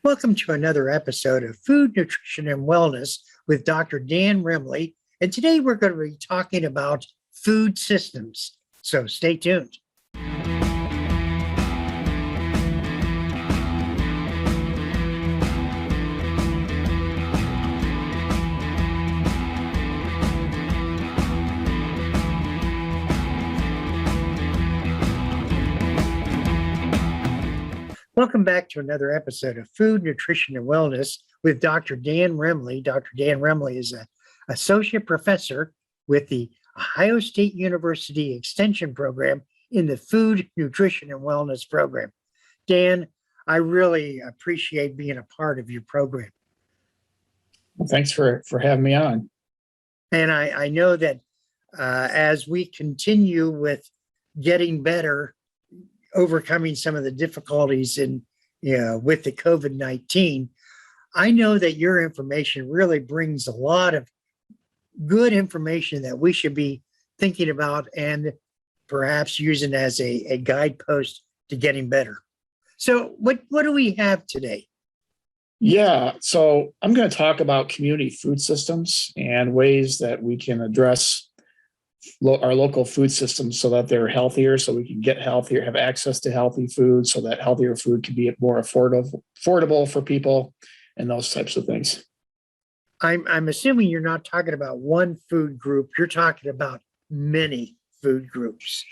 Welcome to another episode of Food, Nutrition, and Wellness with Dr. Dan Remley. And today we're going to be talking about food systems. So stay tuned. Welcome back to another episode of Food, Nutrition, and Wellness with Dr. Dan Remley. Dr. Dan Remley is an associate professor with the Ohio State University Extension Program in the Food, Nutrition, and Wellness program. Dan, I really appreciate being a part of your program. Well, thanks for having me on. And I know that as we continue with getting better, overcoming some of the difficulties with the COVID-19, I know that your information really brings a lot of good information that we should be thinking about and perhaps using as a guidepost to getting better. So what do we have today? Yeah, so I'm going to talk about community food systems and ways that we can address our local food systems so that they're healthier, so we can get healthier, have access to healthy food, so that healthier food can be more affordable for people, and those types of things. I'm assuming you're not talking about one food group. You're talking about many food groups.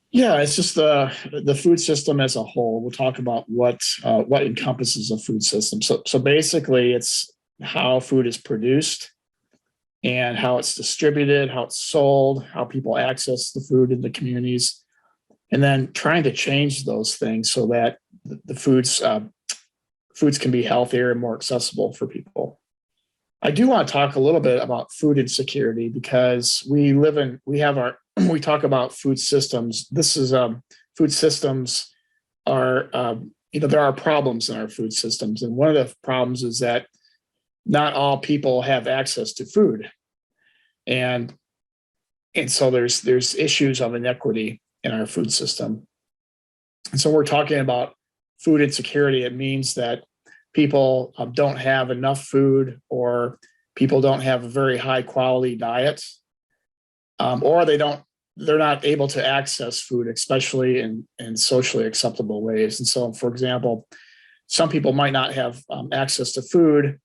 Yeah, it's just the food system as a whole. We'll talk about what encompasses a food system. So basically, it's how food is produced, and how it's distributed, how it's sold, how people access the food in the communities, and then trying to change those things so that the foods can be healthier and more accessible for people. I do want to talk a little bit about food insecurity because we talk about food systems. Food systems are, there are problems in our food systems. And one of the problems is that not all people have access to food. And so there's issues of inequity in our food system. And so we're talking about food insecurity. It means that people don't have enough food, or people don't have a very high quality diet, or they're not able to access food, especially in socially acceptable ways. And so, for example, some people might not have access to food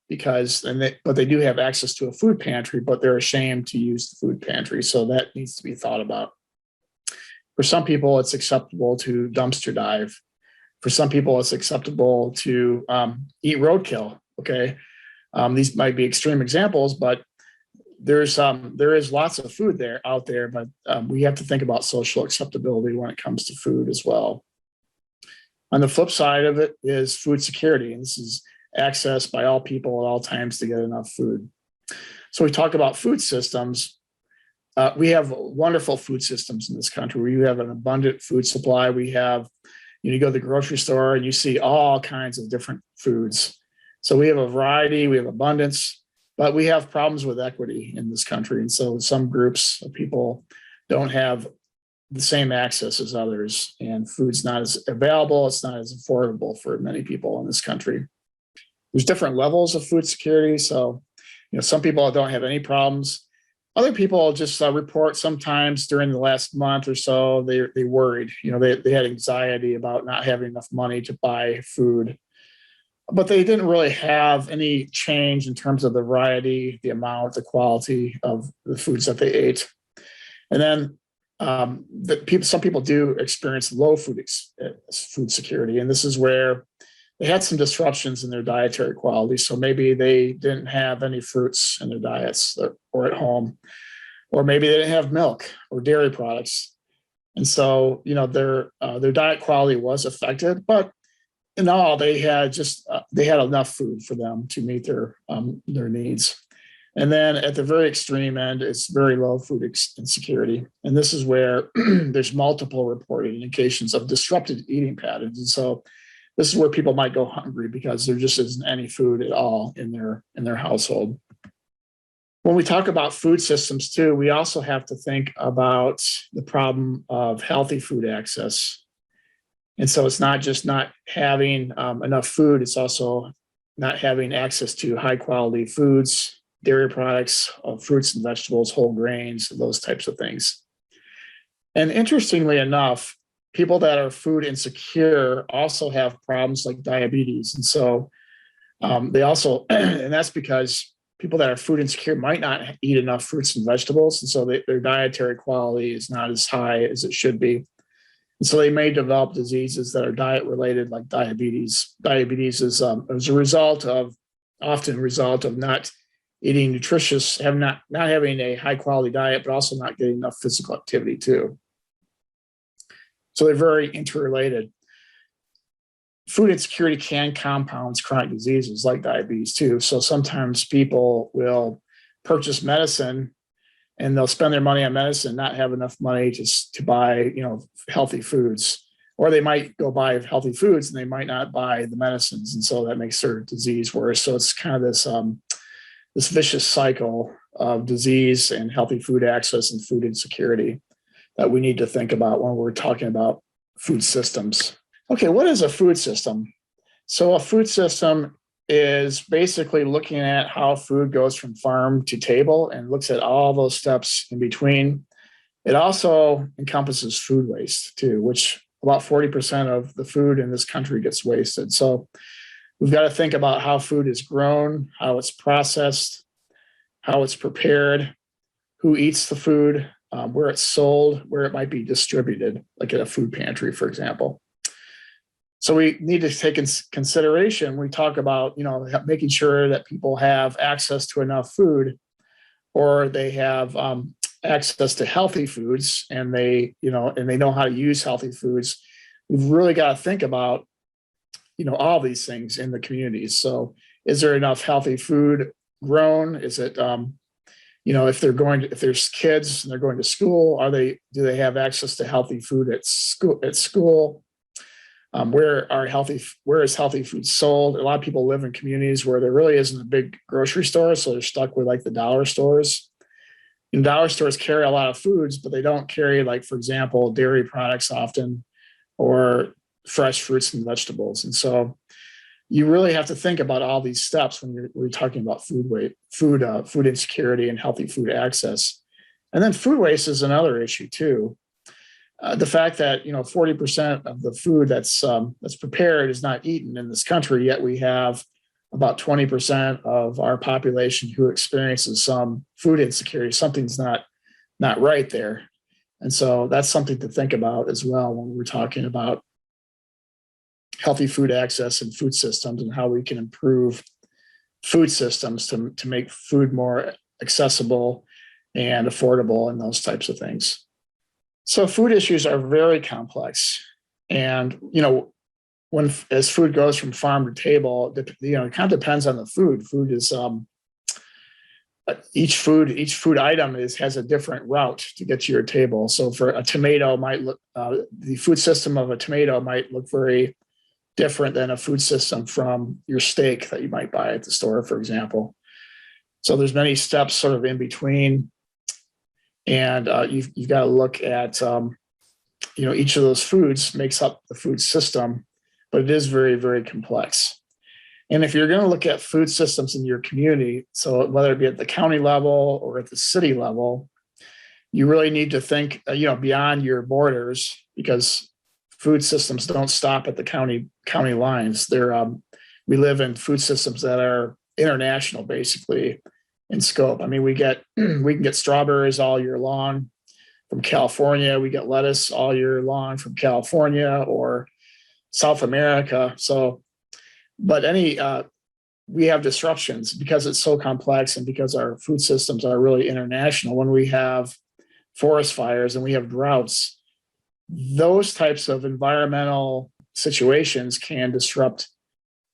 but they do have access to a food pantry, but they're ashamed to use the food pantry. So that needs to be thought about. For some people, it's acceptable to dumpster dive. For some people, it's acceptable to eat roadkill. Okay, these might be extreme examples, but there is lots of food out there. But we have to think about social acceptability when it comes to food as well. On the flip side of it is food security, and this is access by all people at all times to get enough food. So we talk about food systems. We have wonderful food systems in this country where you have an abundant food supply. We have, you go to the grocery store and you see all kinds of different foods. So we have a variety, we have abundance, but we have problems with equity in this country. And so some groups of people don't have the same access as others, and food's not as available, it's not as affordable for many people in this country. There's different levels of food security. So, some people don't have any problems. Other people just report sometimes during the last month or so, they worried, they had anxiety about not having enough money to buy food, but they didn't really have any change in terms of the variety, the amount, the quality of the foods that they ate. And then some people do experience low food security, and this is where they had some disruptions in their dietary quality. So maybe they didn't have any fruits in their diets or at home, or maybe they didn't have milk or dairy products, and so their diet quality was affected. But in all, they had enough food for them to meet their needs. And then at the very extreme end, it's very low food insecurity. And this is where there's multiple reported indications of disrupted eating patterns. And so this is where people might go hungry because there just isn't any food at all in their household. When we talk about food systems too, we also have to think about the problem of healthy food access. And so it's not just not having enough food, it's also not having access to high quality foods, dairy products, fruits and vegetables, whole grains, those types of things. And interestingly enough, people that are food insecure also have problems like diabetes. And so they also, and that's because people that are food insecure might not eat enough fruits and vegetables. And so their dietary quality is not as high as it should be. And so they may develop diseases that are diet related, like diabetes. Diabetes is as a result of, often a result of not eating nutritious, not having a high quality diet, but also not getting enough physical activity too. So they're very interrelated. Food insecurity can compound chronic diseases like diabetes too. So sometimes people will purchase medicine and they'll spend their money on medicine, not have enough money to buy, healthy foods, or they might go buy healthy foods and they might not buy the medicines. And so that makes their disease worse. So it's kind of this vicious cycle of disease and healthy food access and food insecurity that we need to think about when we're talking about food systems. Okay, what is a food system? So a food system is basically looking at how food goes from farm to table and looks at all those steps in between. It also encompasses food waste too, which about 40% of the food in this country gets wasted. So we've got to think about how food is grown, how it's processed, how it's prepared, who eats the food, where it's sold, where it might be distributed, like at a food pantry, for example. So we need to take in consideration, we talk about, making sure that people have access to enough food, or they have access to healthy foods, and they know how to use healthy foods. We've really got to think about, all these things in the communities. So is there enough healthy food grown? Is it, if there's kids and they're going to school, do they have access to healthy food at school? Where is healthy food sold? A lot of people live in communities where there really isn't a big grocery store, so they're stuck with like the dollar stores. And dollar stores carry a lot of foods, but they don't carry, like, for example, dairy products often, or fresh fruits and vegetables. And so you really have to think about all these steps when we're talking about food insecurity and healthy food access. And then food waste is another issue too. The fact that 40% of the food that's prepared is not eaten in this country, yet we have about 20% of our population who experiences some food insecurity. Something's not right there, and so that's something to think about as well when we're talking about healthy food access and food systems, and how we can improve food systems to make food more accessible and affordable and those types of things. So food issues are very complex, and as food goes from farm to table, it kind of depends on the food. Food is each food item has a different route to get to your table. So for a tomato, the food system of a tomato might look very different than a food system from your steak that you might buy at the store, for example. So there's many steps sort of in between. And you've got to look at, each of those foods makes up the food system, but it is very, very complex. And if you're going to look at food systems in your community, so whether it be at the county level or at the city level, you really need to think, beyond your borders, because food systems don't stop at the county lines. We live in food systems that are international, basically, in scope. I mean, we can get strawberries all year long from California. We get lettuce all year long from California or South America. So, but we have disruptions because it's so complex, and because our food systems are really international. When we have forest fires and we have droughts, those types of environmental situations can disrupt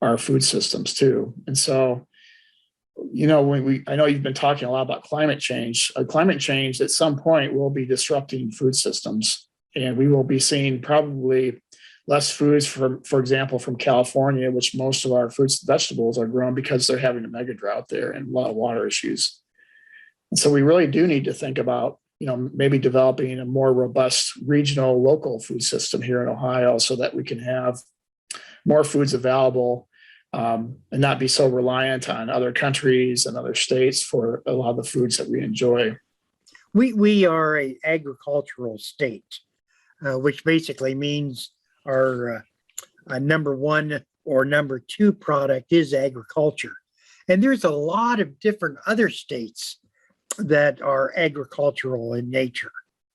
our food systems too. And so, I know you've been talking a lot about climate change. Climate change at some point will be disrupting food systems, and we will be seeing probably less foods for example, from California, which most of our fruits and vegetables are grown because they're having a mega drought there and a lot of water issues. And so we really do need to think about, maybe developing a more robust regional, local food system here in Ohio, so that we can have more foods available and not be so reliant on other countries and other states for a lot of the foods that we enjoy. We are a agricultural state, which basically means our number one or number two product is agriculture. And there's a lot of different other states that are agricultural in nature.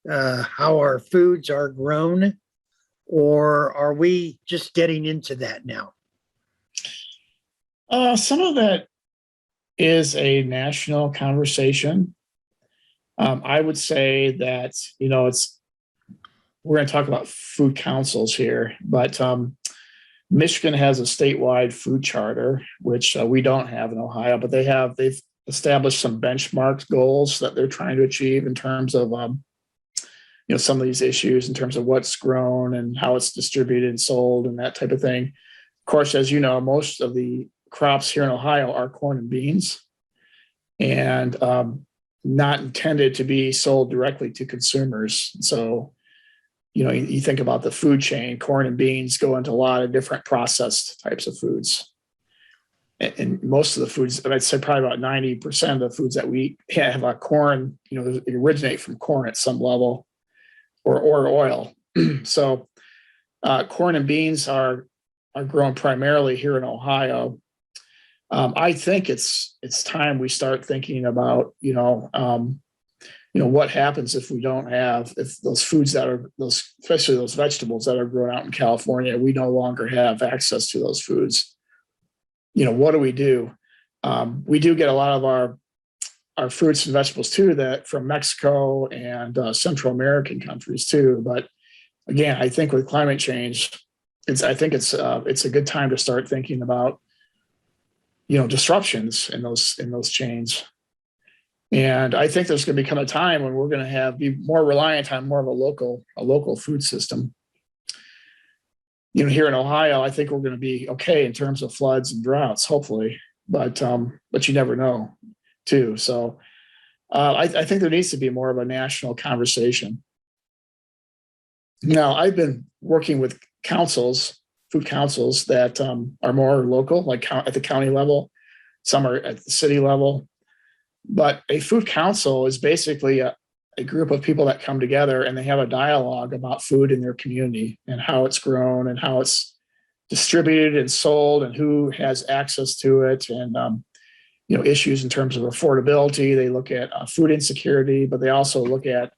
How our foods are grown, or are we just getting into that now? Some of that is a national conversation. I would say that, we're going to talk about food councils here, but Michigan has a statewide food charter, which we don't have in Ohio, but they've established some benchmark goals that they're trying to achieve in terms of, some of these issues in terms of what's grown and how it's distributed and sold and that type of thing. Of course, as you know, most of the crops here in Ohio are corn and beans, and not intended to be sold directly to consumers. So, you think about the food chain, corn and beans go into a lot of different processed types of foods. And most of the foods, I'd say probably about 90% of the foods that we have are corn, they originate from corn at some level or oil. So corn and beans are grown primarily here in Ohio. I think it's time we start thinking about, what happens if we don't have, if those foods especially those vegetables that are grown out in California, we no longer have access to those foods. What do? We do get a lot of our fruits and vegetables too, that from Mexico and Central American countries too. But again, I think with climate change, it's a good time to start thinking about, disruptions in those chains. And I think there's going to become a time when we're going to be more reliant on more of a local food system. Here in Ohio, I think we're going to be okay in terms of floods and droughts, hopefully, but you never know too. So I think there needs to be more of a national conversation. Now, I've been working with food councils that are more local, like at the county level. Some are at the city level. But a food council is basically a group of people that come together and they have a dialogue about food in their community and how it's grown and how it's distributed and sold and who has access to it, and issues in terms of affordability. They look at food insecurity, but they also look at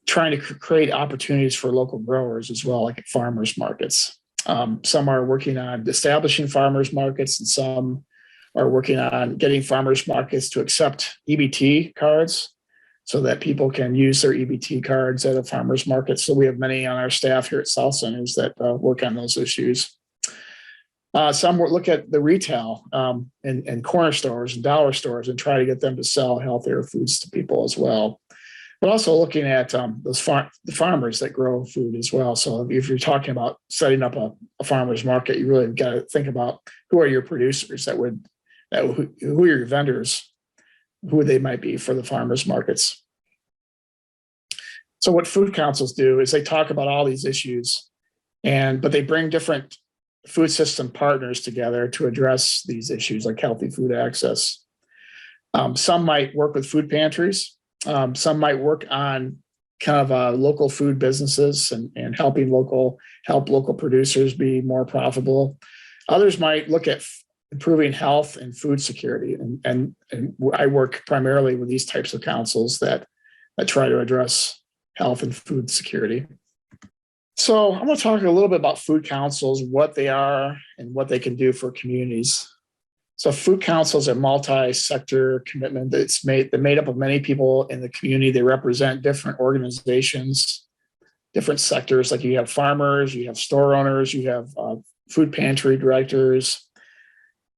trying to create opportunities for local growers as well, like at farmers markets. Some are working on establishing farmers markets, and some are working on getting farmers markets to accept EBT cards so that people can use their EBT cards at a farmers market. So we have many on our staff here at South Centers that work on those issues. Some will look at the retail and corner stores and dollar stores and try to get them to sell healthier foods to people as well. But also looking at the farmers that grow food as well. So if you're talking about setting up a farmer's market, you really got to think about who are your producers who are your vendors, who they might be for the farmers markets. So what food councils do is they talk about all these issues, but they bring different food system partners together to address these issues like healthy food access. Some might work with food pantries. Some might work on kind of local food businesses and help local producers be more profitable. Others might look at improving health and food security. And I work primarily with these types of councils that try to address health and food security. So I'm going to talk a little bit about food councils, what they are and what they can do for communities. So food councils are a multi-sector commitment they're made up of many people in the community. They represent different organizations, different sectors. Like you have farmers, you have store owners, you have food pantry directors.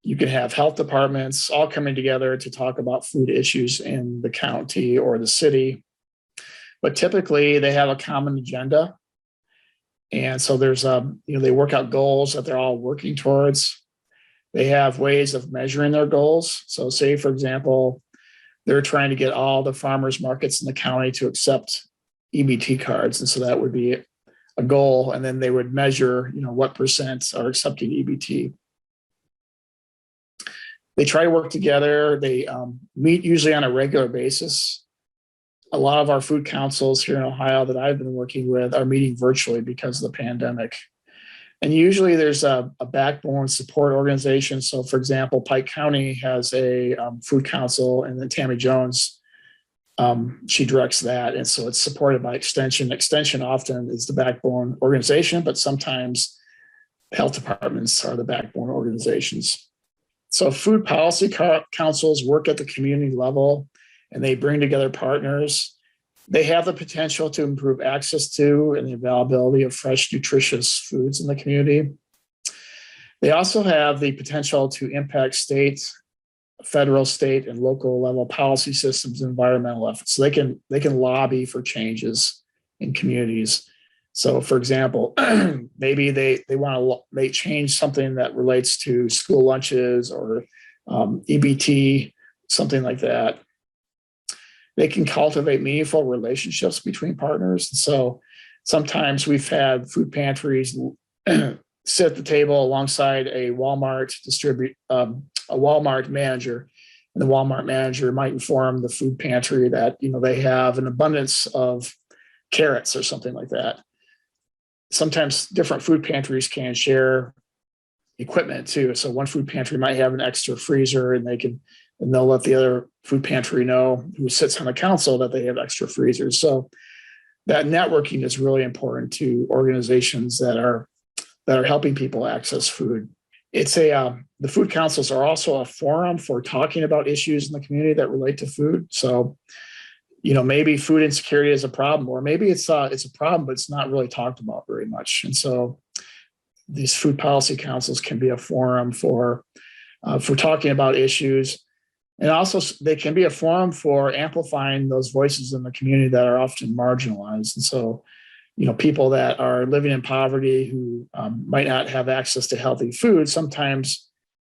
You can have health departments all coming together to talk about food issues in the county or the city. But typically they have a common agenda. And so there's, they work out goals that they're all working towards. They have ways of measuring their goals. So say, for example, they're trying to get all the farmers markets in the county to accept EBT cards. And so that would be a goal, and then they would measure, what percent are accepting EBT. They try to work together. They meet usually on a regular basis. A lot of our food councils here in Ohio that I've been working with are meeting virtually because of the pandemic. And usually there's a backbone support organization. So for example, Pike County has a food council, and then Tammy Jones, she directs that. And so it's supported by Extension. Extension often is the backbone organization, but sometimes health departments are the backbone organizations. So food policy councils work at the community level, and they bring together partners. They have the potential to improve access to and the availability of fresh, nutritious foods in the community. They also have the potential to impact state, federal, state, and local level policy systems and environmental efforts. So they can lobby for changes in communities. So for example, maybe they want to change something that relates to school lunches or EBT, something like that. They can cultivate meaningful relationships between partners. So sometimes we've had food pantries sit at the table alongside a Walmart a Walmart manager, and the Walmart manager might inform the food pantry that they have an abundance of carrots or something like that. Sometimes different food pantries can share equipment too. So one food pantry might have an extra freezer, and they'll let the other food pantry know, who sits on the council, that they have extra freezers. So that networking is really important to organizations that are helping people access food. It's the food councils are also a forum for talking about issues in the community that relate to food. So maybe food insecurity is a problem, or maybe it's a problem, but it's not really talked about very much. And so these food policy councils can be a forum for talking about issues. And also they can be a forum for amplifying those voices in the community that are often marginalized. And so, people that are living in poverty who might not have access to healthy food, sometimes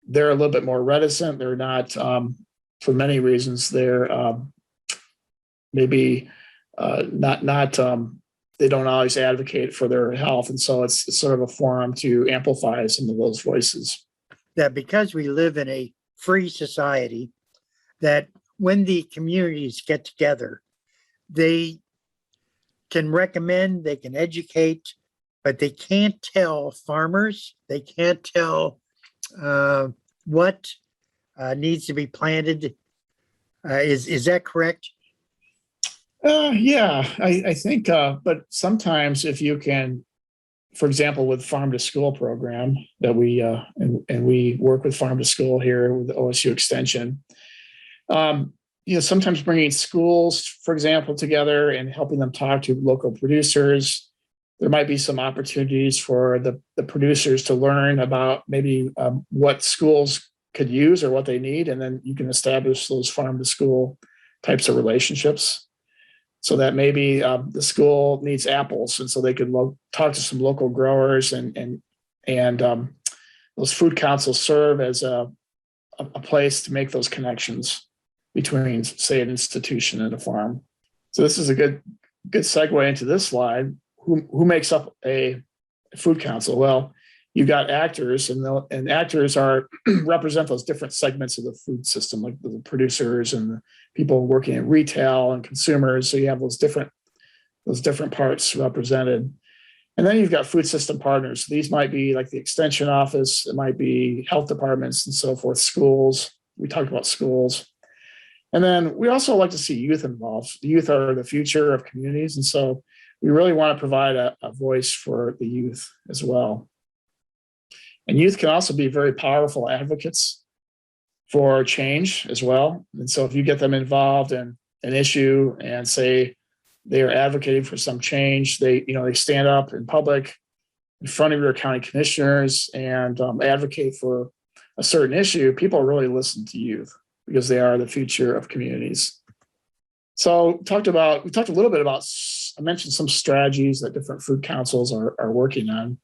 they're a little bit more reticent. They're not, for many reasons, they're maybe not they don't always advocate for their health. And so it's sort of a forum to amplify some of those voices. That because we live in a free society, that when the communities get together, they can recommend, they can educate, but they can't tell farmers, they can't tell what needs to be planted. Is that correct? Yeah, I think, but sometimes if you can, for example, with Farm to School program that we, and we work with Farm to School here with the OSU Extension, sometimes bringing schools, for example, together and helping them talk to local producers. There might be some opportunities for the producers to learn about maybe what schools could use or what they need. And then you can establish those farm to school types of relationships. So that maybe the school needs apples, and so they could talk to some local growers, and those food councils serve as a place to make those connections between, say, an institution and a farm. So this is a good segue into this slide. Who makes up a food council? Well, you've got actors, and actors represent those different segments of the food system, like the producers and the people working in retail and consumers. So you have those different parts represented. And then you've got food system partners. These might be like the extension office, it might be health departments and so forth, schools. We talked about schools. And then we also like to see youth involved. The youth are the future of communities. And so we really want to provide a voice for the youth as well. And youth can also be very powerful advocates for change as well. And so if you get them involved in an issue and say they are advocating for some change, they stand up in public in front of your county commissioners and advocate for a certain issue, people really listen to youth because they are the future of communities. So we talked a little bit about, I mentioned some strategies that different food councils are working on.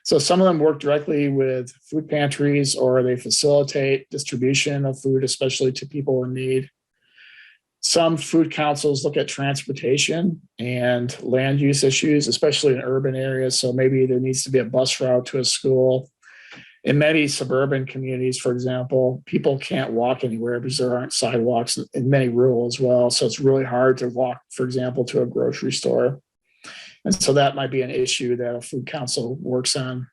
So some of them work directly with food pantries, or they facilitate distribution of food, especially to people in need. Some food councils look at transportation and land use issues, especially in urban areas. So maybe there needs to be a bus route to a school. In many suburban communities, for example, people can't walk anywhere because there aren't sidewalks, in many rural as well. So it's really hard to walk, for example, to a grocery store. And so that might be an issue that a food council works on.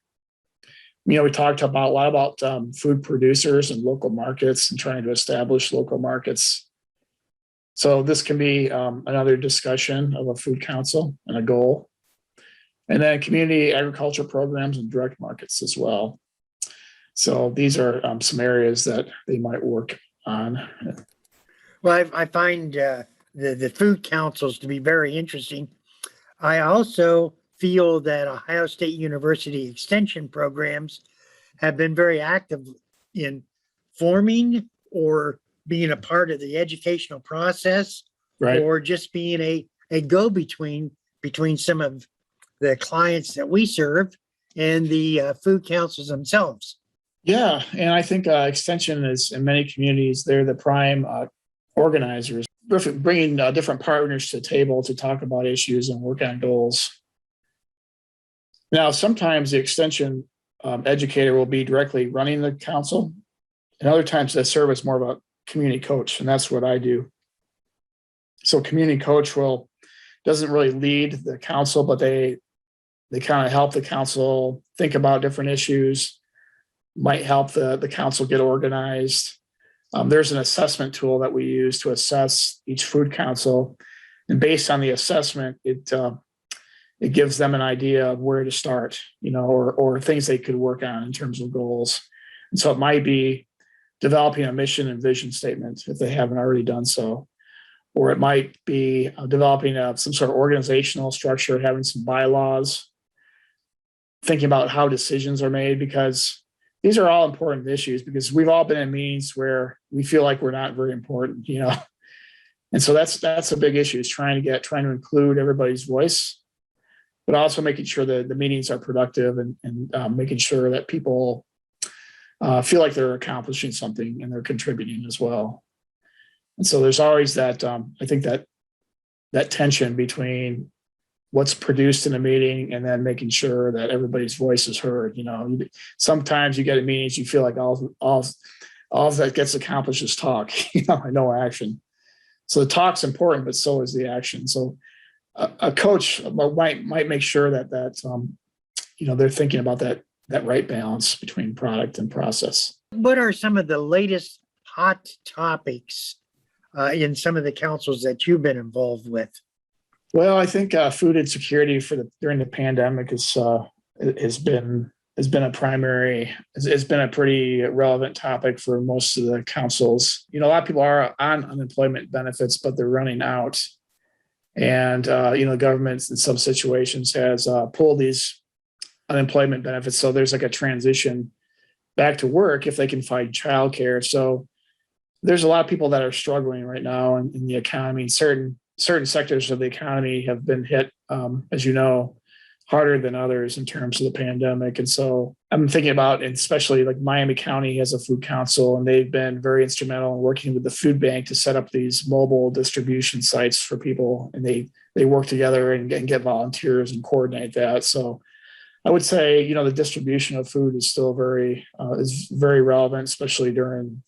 We talked about a lot about food producers and local markets and trying to establish local markets. So this can be another discussion of a food council and a goal. And then community agriculture programs and direct markets as well. So these are some areas that they might work on. Well, I find the food councils to be very interesting. I also feel that Ohio State University extension programs have been very active in forming or being a part of the educational process, Right. or just being a go-between between some of the clients that we serve and the food councils themselves. Yeah, and I think extension is, in many communities, they're the prime organizers, bringing different partners to the table to talk about issues and work on goals. Now, sometimes the extension educator will be directly running the council, and other times they serve as more of a community coach, and that's what I do. So community coach doesn't really lead the council, but they kind of help the council think about different issues, might help the council get organized. There's an assessment tool that we use to assess each food council, and based on the assessment, it gives them an idea of where to start, or things they could work on in terms of goals. And so it might be developing a mission and vision statement if they haven't already done so, or it might be developing some sort of organizational structure, having some bylaws, thinking about how decisions are made, because these are all important issues, because we've all been in meetings where we feel like we're not very important, and so that's a big issue, is trying to include everybody's voice, but also making sure that the meetings are productive and making sure that people feel like they're accomplishing something and they're contributing as well. And so there's always that, I think that tension between what's produced in a meeting and then making sure that everybody's voice is heard. Sometimes you get in meetings, you feel like all that gets accomplished is talk, and no action. So the talk's important, but so is the action. So a coach might make sure that they're thinking about that right balance between product and process. What are some of the latest hot topics in some of the councils that you've been involved with? Well, I think food insecurity during the pandemic has been a pretty relevant topic for most of the councils. A lot of people are on unemployment benefits, but they're running out. And government in some situations has pulled these unemployment benefits. So there's like a transition back to work if they can find childcare. So there's a lot of people that are struggling right now in the economy. Certain sectors of the economy have been hit, as you know, harder than others in terms of the pandemic. And so I'm thinking about, and especially like Miami County has a food council, and they've been very instrumental in working with the food bank to set up these mobile distribution sites for people. And they work together and get volunteers and coordinate that. So I would say, the distribution of food is still very relevant, especially during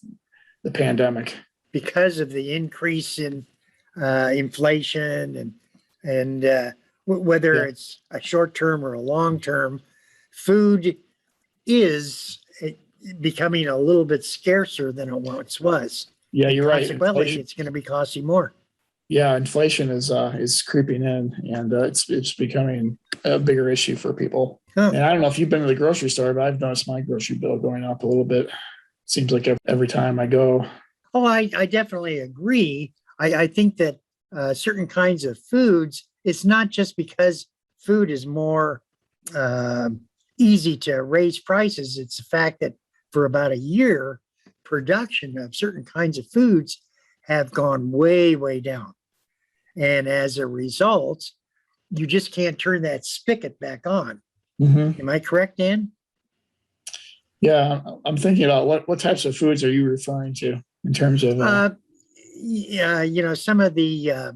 the pandemic. Because of the increase in inflation and whether it's a short term or a long term, food is becoming a little bit scarcer than it once was. Yeah, you're right. Consequently, it's going to be costing more. Yeah, inflation is creeping in, and it's becoming a bigger issue for people. Huh. And I don't know if you've been to the grocery store, but I've noticed my grocery bill going up a little bit. Seems like every time I go. Oh, I definitely agree. I think that certain kinds of foods, it's not just because food is more easy to raise prices. It's the fact that for about a year, production of certain kinds of foods have gone way, way down. And as a result, you just can't turn that spigot back on. Mm-hmm. Am I correct, Dan? Yeah, I'm thinking about what types of foods are you referring to in terms of? yeah, some of the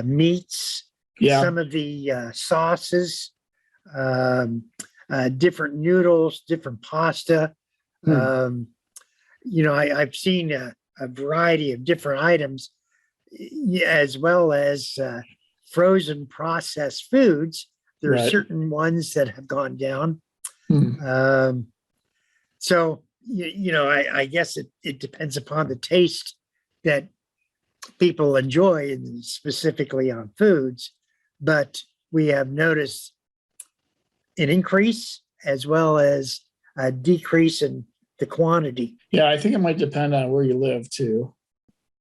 meats, Yeah. some of the sauces, different noodles, different pasta. Hmm. I've seen a variety of different items, as well as frozen processed foods. There are Right. certain ones that have gone down. Hmm. So, I guess it depends upon the taste that people enjoy, and specifically on foods. But we have noticed an increase as well as a decrease in the quantity. Yeah, I think it might depend on where you live too.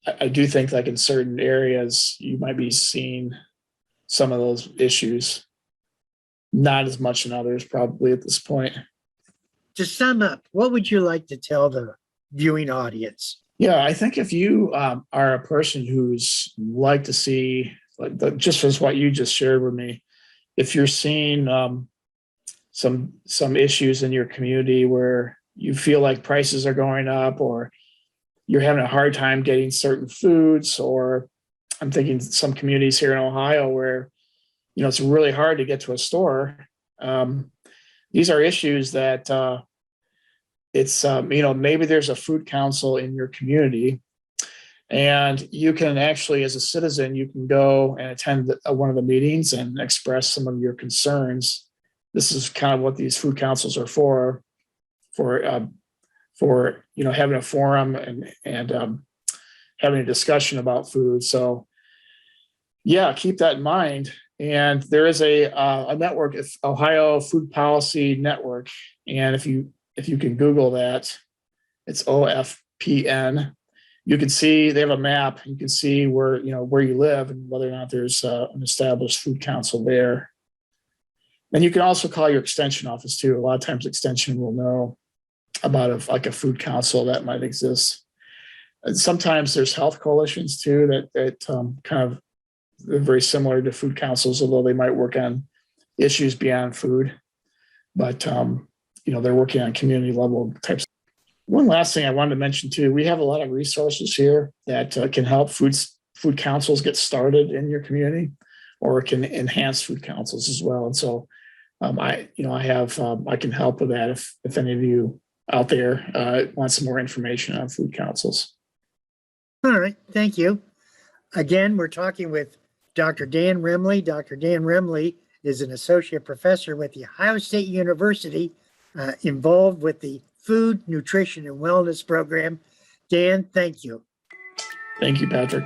I do think like in certain areas you might be seeing some of those issues. Not as much in others, probably at this point. To sum up, what would you like to tell the viewing audience? Yeah, I think if you are a person who's like to see, like just as what you just shared with me, if you're seeing some issues in your community where you feel like prices are going up, or you're having a hard time getting certain foods, or I'm thinking some communities here in Ohio where it's really hard to get to a store. These are issues that it's maybe there's a food council in your community, and you can actually, as a citizen, you can go and attend one of the meetings and express some of your concerns. This is kind of what these food councils are for having a forum and having a discussion about food. So yeah, keep that in mind. And there is a network, it's Ohio Food Policy Network, and if you can Google that, it's OFPN. You can see they have a map. You can see where you live and whether or not there's an established food council there. And you can also call your extension office too. A lot of times, extension will know about a food council that might exist. And sometimes there's health coalitions too that kind of they're very similar to food councils, although they might work on issues beyond food. But they're working on community level types. One last thing I wanted to mention too, we have a lot of resources here that can help food councils get started in your community, or it can enhance food councils as well. And so I can help with that if any of you out there want some more information on food councils. All right, thank you. Again, we're talking with Dr. Dan Remley. Dr. Dan Remley is an associate professor with the Ohio State University, involved with the Food, Nutrition, and Wellness program. Dan, thank you. Thank you, Patrick.